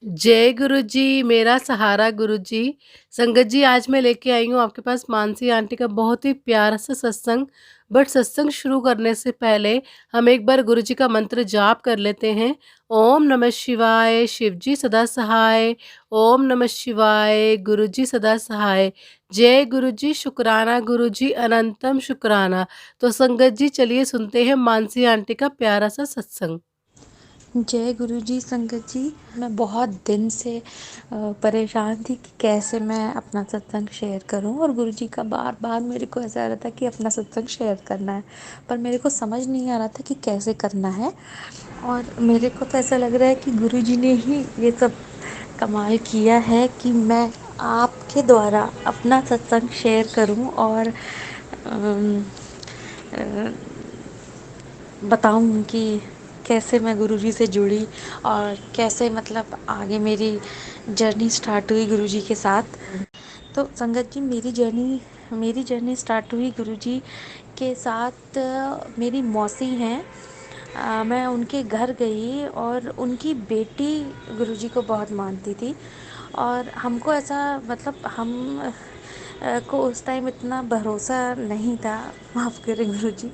जय गुरु जी, मेरा सहारा गुरु जी। संगत जी, आज मैं लेके आई हूँ आपके पास मानसी आंटी का बहुत ही प्यारा सा सत्संग। बट सत्संग शुरू करने से पहले हम एक बार गुरु जी का मंत्र जाप कर लेते हैं। ओम नमः शिवाय, शिव जी सदा सहाय। ओम नमः शिवाय, गुरु जी सदा सहाय। जय गुरु जी, शुक्राना गुरु जी, अनंतम शुक्राना। तो संगत जी, चलिए सुनते हैं मानसी आंटी का प्यारा सा सत्संग। जय गुरु जी। संगत जी, मैं बहुत दिन से परेशान थी कि कैसे मैं अपना सत्संग शेयर करूं, और गुरु जी का बार बार मेरे को ऐसा आ रहा था कि अपना सत्संग शेयर करना है, पर मेरे को समझ नहीं आ रहा था कि कैसे करना है। और मेरे को तो ऐसा लग रहा है कि गुरु जी ने ही ये सब कमाल किया है कि मैं आपके द्वारा अपना सत्संग शेयर करूं और अम, अ, बताऊं कि कैसे मैं गुरुजी से जुड़ी और कैसे मतलब आगे मेरी जर्नी स्टार्ट हुई गुरुजी के साथ। तो संगत जी, मेरी जर्नी स्टार्ट हुई गुरुजी के साथ। मेरी मौसी हैं, मैं उनके घर गई और उनकी बेटी गुरुजी को बहुत मानती थी। और हमको ऐसा मतलब को उस टाइम इतना भरोसा नहीं था, माफ़ करें गुरुजी,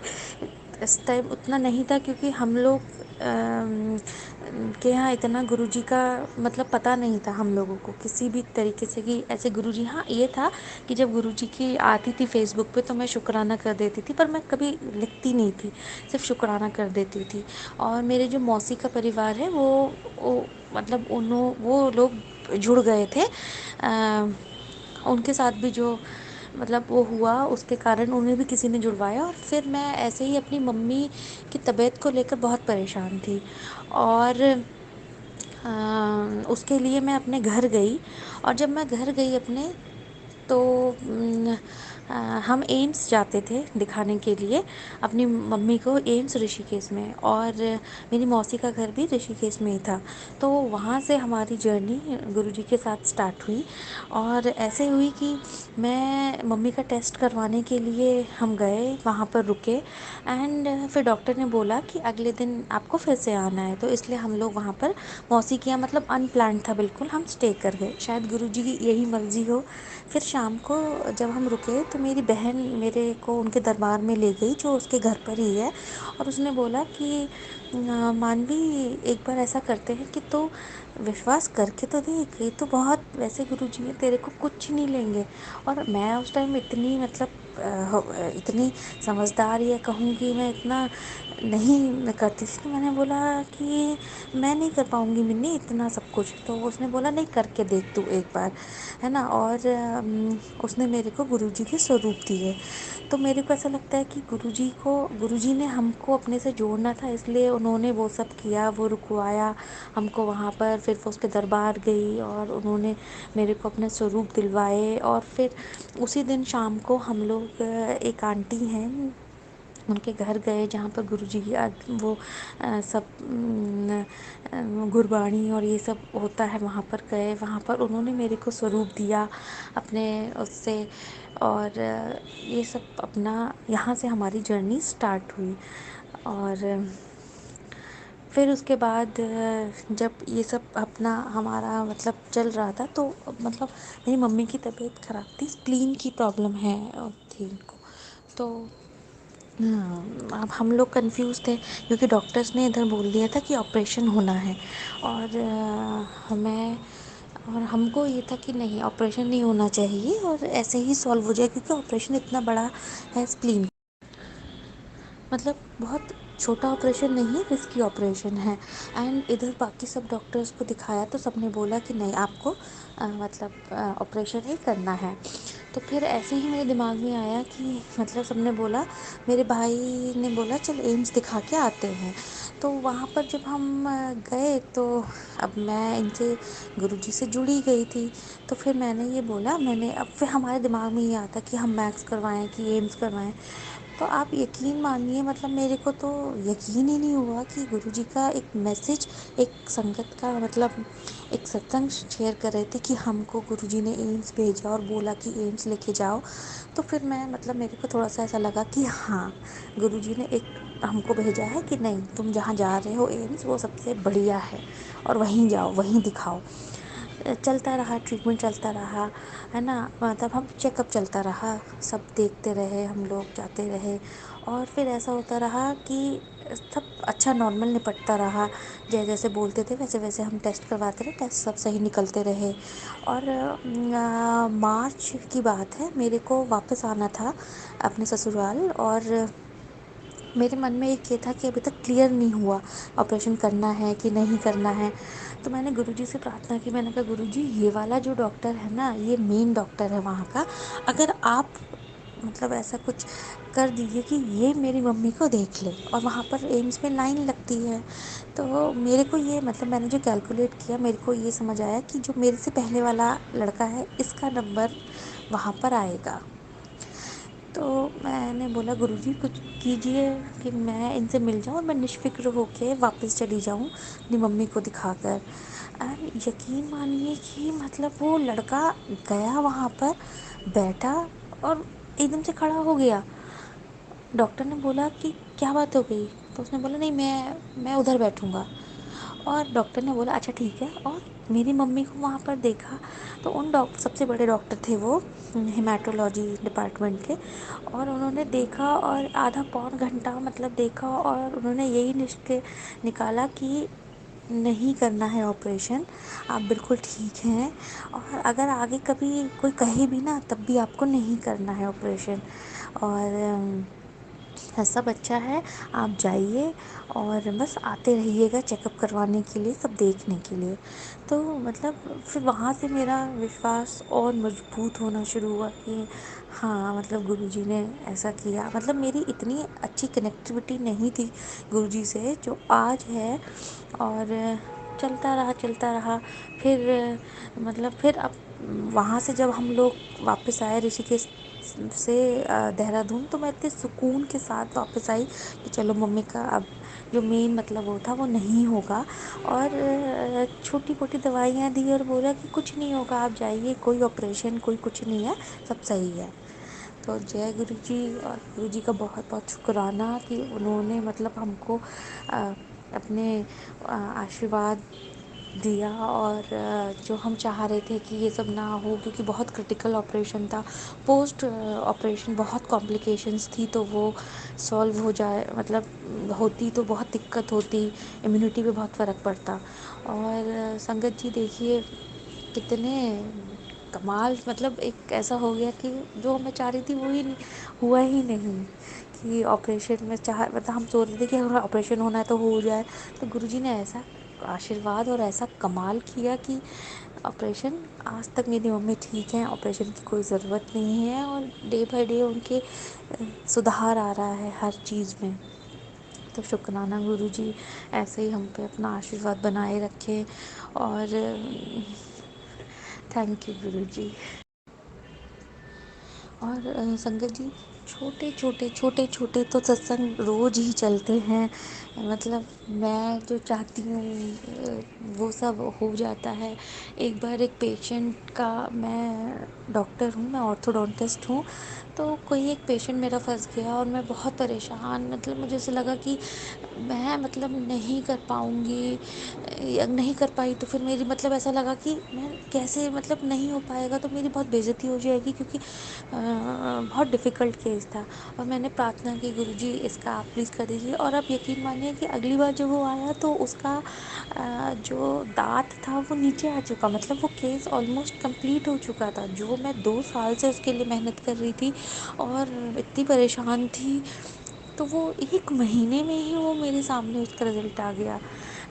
इस टाइम उतना नहीं था क्योंकि हम लोग के यहाँ इतना गुरुजी का मतलब पता नहीं था हम लोगों को किसी भी तरीके से कि ऐसे गुरुजी। हाँ, ये था कि जब गुरुजी की आती थी फेसबुक पे तो मैं शुक्राना कर देती थी, पर मैं कभी लिखती नहीं थी, सिर्फ शुक्राना कर देती थी। और मेरे जो मौसी का परिवार है वो मतलब वो लोग जुड़ गए थे। उनके साथ भी जो मतलब वो हुआ उसके कारण उन्हें भी किसी ने जुड़वाया, और फिर मैं ऐसे ही अपनी मम्मी की तबीयत को लेकर बहुत परेशान थी। और उसके लिए मैं अपने घर गई, और जब मैं घर गई अपने तो हम एम्स जाते थे दिखाने के लिए अपनी मम्मी को, एम्स ऋषिकेश में। और मेरी मौसी का घर भी ऋषिकेश में ही था। तो वहाँ से हमारी जर्नी गुरुजी के साथ स्टार्ट हुई। और ऐसे हुई कि मैं मम्मी का टेस्ट करवाने के लिए हम गए, वहाँ पर रुके। एंड फिर डॉक्टर ने बोला कि अगले दिन आपको फिर से आना है, तो इसलिए हम लोग वहाँ पर मौसी के यहाँ, मतलब अनप्लान्ड था बिल्कुल, हम स्टे कर गए, शायद गुरुजी की यही मर्ज़ी हो। फिर शाम को जब हम रुके तो मेरी बहन मेरे को उनके दरबार में ले गई जो उसके घर पर ही है, और उसने बोला कि मानवी, एक बार ऐसा करते हैं कि तो विश्वास करके तो देख, ये तो बहुत वैसे गुरुजी हैं, तेरे को कुछ नहीं लेंगे। और मैं उस टाइम इतनी मतलब इतनी समझदार, या कहूँगी मैं इतना नहीं करती थी, तो मैंने बोला कि मैं नहीं कर पाऊँगी मिन्नी इतना सब कुछ। तो उसने बोला नहीं, करके देख तू एक बार, है ना। और उसने मेरे को गुरुजी के स्वरूप दिए। तो मेरे को ऐसा लगता है कि गुरुजी ने हमको अपने से जोड़ना था, इसलिए उन्होंने वो सब किया, वो रुकवाया हमको वहाँ पर। फिर वो उसके दरबार गई और उन्होंने मेरे को अपने स्वरूप दिलवाए। और फिर उसी दिन शाम को हम लोग एक आंटी हैं उनके घर गए जहाँ पर गुरुजी की वो सब गुरबाणी और ये सब होता है, वहाँ पर गए। वहाँ पर उन्होंने मेरे को स्वरूप दिया अपने उससे। और ये सब अपना, यहाँ से हमारी जर्नी स्टार्ट हुई। और फिर उसके बाद जब ये सब अपना हमारा मतलब चल रहा था, तो मतलब मेरी मम्मी की तबीयत ख़राब थी, स्प्लीन की प्रॉब्लम है थी उनको। तो अब हम लोग कंफ्यूज थे क्योंकि डॉक्टर्स ने इधर बोल दिया था कि ऑपरेशन होना है। और हमें और हमको ये था कि नहीं, ऑपरेशन नहीं होना चाहिए और ऐसे ही सॉल्व हो जाए, क्योंकि ऑपरेशन इतना बड़ा है स्प्लीन, मतलब बहुत छोटा ऑपरेशन नहीं है, रिस्की ऑपरेशन है। एंड इधर बाकी सब डॉक्टर्स को दिखाया तो सबने बोला कि नहीं, आपको मतलब ऑपरेशन ही करना है। तो फिर ऐसे ही मेरे दिमाग में आया कि मतलब सबने बोला, मेरे भाई ने बोला चल एम्स दिखा के आते हैं। तो वहाँ पर जब हम गए तो अब मैं इनसे गुरुजी से जुड़ी गई थी। तो फिर मैंने ये बोला, मैंने अब फिर हमारे दिमाग में ये आता कि हम मैक्स करवाएं कि एम्स करवाएं। तो आप यकीन मानिए, मतलब मेरे को तो यकीन ही नहीं हुआ कि गुरुजी का एक मैसेज, एक संगत का मतलब एक सत्संग शेयर कर रहे थे कि हमको गुरुजी ने एम्स भेजा और बोला कि एम्स लेके जाओ। तो फिर मैं मतलब मेरे को थोड़ा सा ऐसा लगा कि हाँ, गुरुजी ने एक हमको भेजा है कि नहीं, तुम जहाँ जा रहे हो एम्स वो सबसे बढ़िया है और वहीं जाओ, वहीं दिखाओ। चलता रहा, ट्रीटमेंट चलता रहा, है ना, मतलब हम चेकअप चलता रहा, सब देखते रहे, हम लोग जाते रहे। और फिर ऐसा होता रहा कि सब अच्छा नॉर्मल निपटता रहा। जैसे बोलते थे वैसे वैसे हम टेस्ट करवाते रहे, टेस्ट सब सही निकलते रहे। और मार्च की बात है, मेरे को वापस आना था अपने ससुराल। और मेरे मन में एक ये था कि अभी तक क्लियर नहीं हुआ ऑपरेशन करना है कि नहीं करना है। तो मैंने गुरुजी से प्रार्थना की, मैंने कहा गुरुजी, ये वाला जो डॉक्टर है ना, ये मेन डॉक्टर है वहाँ का, अगर आप मतलब ऐसा कुछ कर दीजिए कि ये मेरी मम्मी को देख ले। और वहाँ पर एम्स में लाइन लगती है। तो मेरे को ये मतलब मैंने जो कैलकुलेट किया, मेरे को ये समझ आया कि जो मेरे से पहले वाला लड़का है, इसका नंबर वहाँ पर आएगा। तो मैंने बोला गुरुजी कुछ कीजिए कि मैं इनसे मिल जाऊँ और मैं निश्फ़िक्र होके वापस चली जाऊँ अपनी मम्मी को दिखाकर। एंड यकीन मानिए कि मतलब वो लड़का गया वहाँ पर, बैठा और एकदम से खड़ा हो गया। डॉक्टर ने बोला कि क्या बात हो गई? तो उसने बोला नहीं, मैं उधर बैठूँगा। और डॉक्टर ने बोला अच्छा ठीक है। और मेरी मम्मी को वहाँ पर देखा तो उन सबसे बड़े डॉक्टर थे वो, हेमाटोलॉजी डिपार्टमेंट के। और उन्होंने देखा और आधा पौन घंटा मतलब देखा, और उन्होंने यही निकाला कि नहीं करना है ऑपरेशन, आप बिल्कुल ठीक हैं। और अगर आगे कभी कोई कहे भी ना, तब भी आपको नहीं करना है ऑपरेशन। और सब अच्छा है, आप जाइए और बस आते रहिएगा चेकअप करवाने के लिए, सब देखने के लिए। तो मतलब फिर वहाँ से मेरा विश्वास और मजबूत होना शुरू हुआ कि हाँ, मतलब गुरुजी ने ऐसा किया। मतलब मेरी इतनी अच्छी कनेक्टिविटी नहीं थी गुरुजी से जो आज है। और चलता रहा। फिर मतलब फिर अब वहाँ से जब हम लोग वापस आए ऋषिकेश से देहरादून, तो मैं इतने सुकून के साथ वापस आई कि चलो मम्मी का अब जो मेन मतलब वो था वो नहीं होगा। और छोटी मोटी दवाइयाँ दी और बोला कि कुछ नहीं होगा, आप जाइए, कोई ऑपरेशन कोई कुछ नहीं है, सब सही है। तो जय गुरु जी। और गुरु जी का बहुत बहुत शुक्राना कि उन्होंने मतलब हमको अपने आशीर्वाद दिया। और जो हम चाह रहे थे कि ये सब ना हो, क्योंकि बहुत क्रिटिकल ऑपरेशन था, पोस्ट ऑपरेशन बहुत कॉम्प्लिकेशंस थी, तो वो सॉल्व हो जाए मतलब होती तो बहुत दिक्कत होती, इम्यूनिटी पे बहुत फ़र्क पड़ता। और संगत जी देखिए कितने कमाल, मतलब एक ऐसा हो गया कि जो मैं चाह रही थी वो ही नहीं हुआ, ही नहीं कि ऑपरेशन में चाह मतलब हम सोच रहे थे कि अगर ऑपरेशन होना है तो हो जाए। तो गुरुजी ने ऐसा आशीर्वाद और ऐसा कमाल किया कि ऑपरेशन आज तक मेरी मम्मी ठीक हैं, ऑपरेशन की कोई ज़रूरत नहीं है। और डे बाय डे उनके सुधार आ रहा है हर चीज़ में। तो शुक्राना गुरुजी, ऐसे ही हम पे अपना आशीर्वाद बनाए रखें। और थैंक यू गुरुजी। और संगत जी, छोटे छोटे तो सत्संग रोज़ ही चलते हैं। मतलब मैं जो चाहती हूँ वो सब हो जाता है। एक बार एक पेशेंट का, मैं डॉक्टर हूँ, मैं ऑर्थोडोंटिस्ट हूँ, तो कोई एक पेशेंट मेरा फंस गया और मैं बहुत परेशान, मतलब मुझे ऐसा लगा कि मैं मतलब नहीं कर पाऊँगी, नहीं कर पाई तो फिर मेरी मतलब ऐसा लगा कि मैं कैसे, मतलब नहीं हो पाएगा तो मेरी बहुत बेइज्जती हो जाएगी, क्योंकि बहुत डिफ़िकल्ट केस था। और मैंने प्रार्थना की गुरुजी इसका आप प्लीज़ कर दीजिए। और आप यकीन मानिए कि अगली बार जब वो आया तो उसका जो दाँत था वो नीचे आ चुका, मतलब वो केस ऑलमोस्ट कंप्लीट हो चुका था, जो मैं 2 साल से उसके लिए मेहनत कर रही थी और इतनी परेशान थी। तो वो 1 महीने में ही वो मेरे सामने उसका रिज़ल्ट आ गया।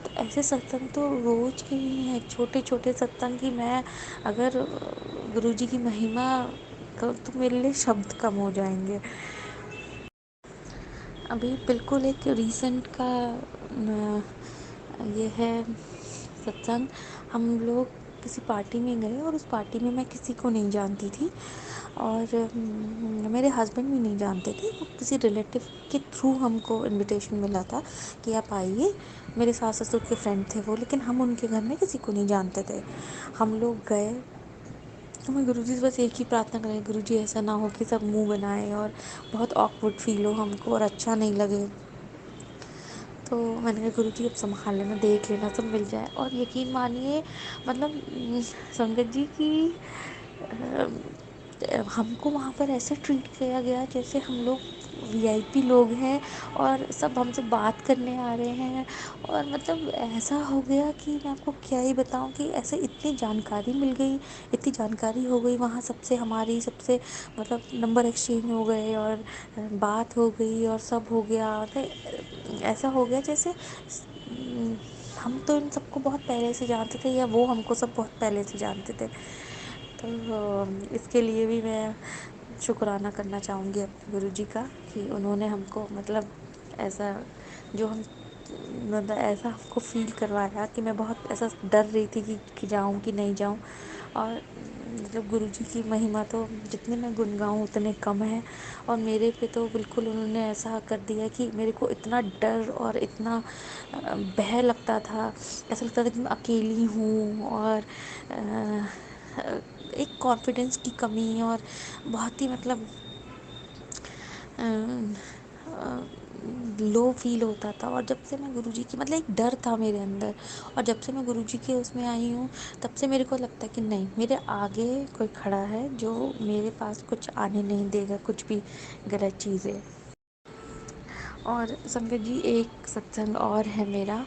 तो ऐसे सत्संग तो रोज़ के ही हैं, छोटे-छोटे सत्संग की मैं अगर गुरुजी की महिमा कहूँ तो मेरे लिए शब्द कम हो जाएँगे। अभी बिल्कुल एक रीसेंट का ये है सत्संग। हम लोग किसी पार्टी में गए और उस पार्टी में मैं किसी को नहीं जानती थी और मेरे हस्बैंड भी नहीं जानते थे। वो किसी रिलेटिव के थ्रू हमको इनविटेशन मिला था कि आप आइए। मेरे सास ससुर के फ्रेंड थे वो, लेकिन हम उनके घर में किसी को नहीं जानते थे। हम लोग गए तो मैं गुरुजी से बस एक ही प्रार्थना करें, गुरुजी ऐसा ना हो कि सब मुंह बनाए और बहुत ऑकवर्ड फील हो हमको और अच्छा नहीं लगे। तो मैंने कहा गुरुजी अब संभाल लेना, देख लेना, सब मिल जाए। और यकीन मानिए मतलब संगत जी की हमको वहाँ पर ऐसे ट्रीट किया गया जैसे हम लोग वीआईपी लोग हैं और सब हमसे बात करने आ रहे हैं। और मतलब ऐसा हो गया कि मैं आपको क्या ही बताऊं कि ऐसे इतनी जानकारी मिल गई, इतनी जानकारी हो गई वहाँ सबसे, हमारी सबसे मतलब नंबर एक्सचेंज हो गए और बात हो गई और सब हो गया। मतलब ऐसा हो गया जैसे हम तो इन सबको बहुत पहले से जानते थे या वो हमको सब बहुत पहले से जानते थे। तो इसके लिए भी मैं शुक्राना करना चाहूँगी अपने गुरुजी का कि उन्होंने हमको मतलब ऐसा जो हम मतलब ऐसा हमको फ़ील करवाया कि मैं बहुत ऐसा डर रही थी कि जाऊँ कि नहीं जाऊँ। और मतलब गुरुजी की महिमा तो जितने मैं गुनगाऊँ उतने कम है। और मेरे पे तो बिल्कुल उन्होंने ऐसा कर दिया कि मेरे को इतना डर और इतना भय लगता था, ऐसा लगता था कि मैं अकेली हूँ और एक कॉन्फिडेंस की कमी और बहुत ही मतलब लो फील होता था। और जब से मैं गुरुजी की मतलब एक डर था मेरे अंदर, और जब से मैं गुरुजी के उसमें आई हूँ तब से मेरे को लगता है कि नहीं, मेरे आगे कोई खड़ा है जो मेरे पास कुछ आने नहीं देगा, कुछ भी गलत चीज़ें। और संगत जी एक सत्संग और है मेरा।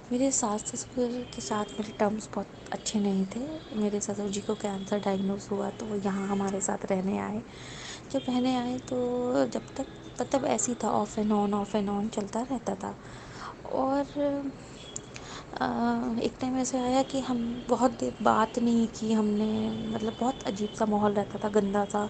मेरे सास ससुर के साथ मेरे टर्म्स बहुत अच्छे नहीं थे। मेरे ससुर जी को कैंसर डायग्नोस हुआ तो वो यहाँ हमारे साथ रहने आए। जब रहने आए तो जब तक मतलब ऐसे ही था, ऑफ एंड ऑन चलता रहता था। और एक टाइम ऐसे आया कि हम बहुत देर बात नहीं की हमने, मतलब बहुत अजीब सा माहौल रहता था, गंदा सा,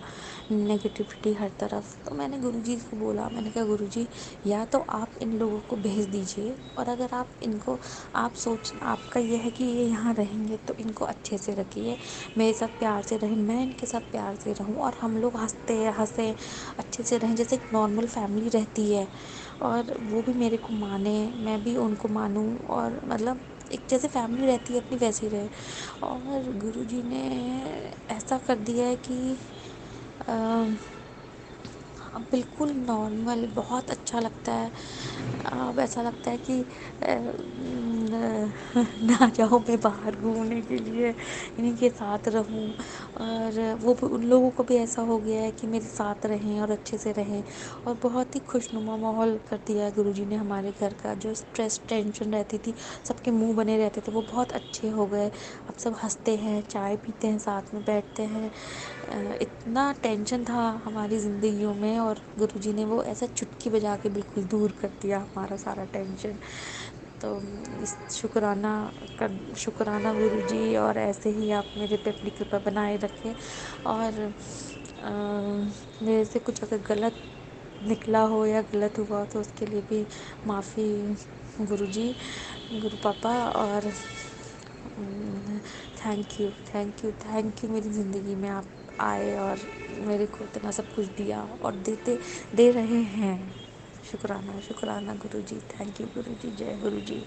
नेगेटिविटी हर तरफ। तो मैंने गुरुजी को बोला, मैंने कहा गुरुजी या तो आप इन लोगों को भेज दीजिए, और अगर आप इनको आपका ये है कि ये यहाँ रहेंगे तो इनको अच्छे से रखिए, मेरे साथ प्यार से रहें, मैं इनके साथ प्यार से रहूँ और हम लोग हंसते हंसें अच्छे से रहें जैसे एक नॉर्मल फैमिली रहती है। और वो भी मेरे को माने, मैं भी उनको मानूँ, और मतलब एक जैसे फैमिली रहती है अपनी वैसी रहे। और गुरुजी ने ऐसा कर दिया है कि अ, अब बिल्कुल नॉर्मल, बहुत अच्छा लगता है। अब ऐसा लगता है कि ना जाऊँ मैं बाहर घूमने के लिए, इन्हीं के साथ रहूँ। और वो भी, उन लोगों को भी ऐसा हो गया है कि मेरे साथ रहें और अच्छे से रहें। और बहुत ही खुशनुमा माहौल कर दिया है गुरुजी ने हमारे घर का। जो स्ट्रेस टेंशन रहती थी, सबके मुंह बने रहते थे, वो बहुत अच्छे हो गए। अब सब हंसते हैं, चाय पीते हैं, साथ में बैठते हैं। इतना टेंशन था हमारी ज़िंदगियों में और गुरुजी ने वो ऐसा चुटकी बजा के बिल्कुल दूर कर दिया हमारा सारा टेंशन। तो इस शुक्राना गुरुजी, और ऐसे ही आप मेरे पे अपनी कृपा बनाए रखें। और मेरे से कुछ अगर गलत निकला हो या गलत हुआ हो तो उसके लिए भी माफ़ी गुरुजी, गुरु पापा। और थैंक यू मेरी ज़िंदगी में आप आए और मेरे को इतना सब कुछ दिया और दे रहे हैं। शुक्राना शुक्राना गुरुजी, थैंक यू गुरुजी, जय गुरुजी।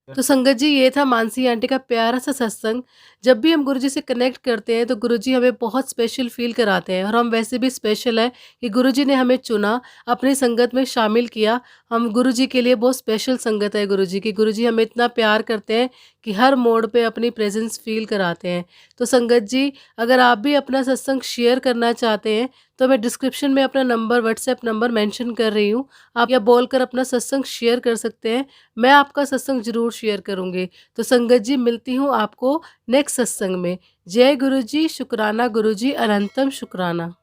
तो संगत जी, ये था मानसी आंटी का प्यारा सा सत्संग। जब भी हम गुरुजी से कनेक्ट करते हैं तो गुरुजी हमें बहुत स्पेशल फ़ील कराते हैं, और हम वैसे भी स्पेशल हैं कि गुरुजी ने हमें चुना, अपनी संगत में शामिल किया। हम गुरुजी के लिए बहुत स्पेशल संगत है गुरुजी की। गुरुजी हमें इतना प्यार करते हैं कि हर मोड़ पे अपनी प्रेज़ेंस फ़ील कराते हैं। तो संगत जी, अगर आप भी अपना सत्संग शेयर करना चाहते हैं तो मैं डिस्क्रिप्शन में अपना नंबर, व्हाट्सएप नंबर मेंशन कर रही हूँ। आप या बोलकर अपना सत्संग शेयर कर सकते हैं। मैं आपका सत्संग ज़रूर शेयर करूँगी। तो संगत जी, मिलती हूँ आपको नेक्स्ट सत्संग में। जय गुरु जी, शुक्राना गुरु जी, अनंतम शुक्राना।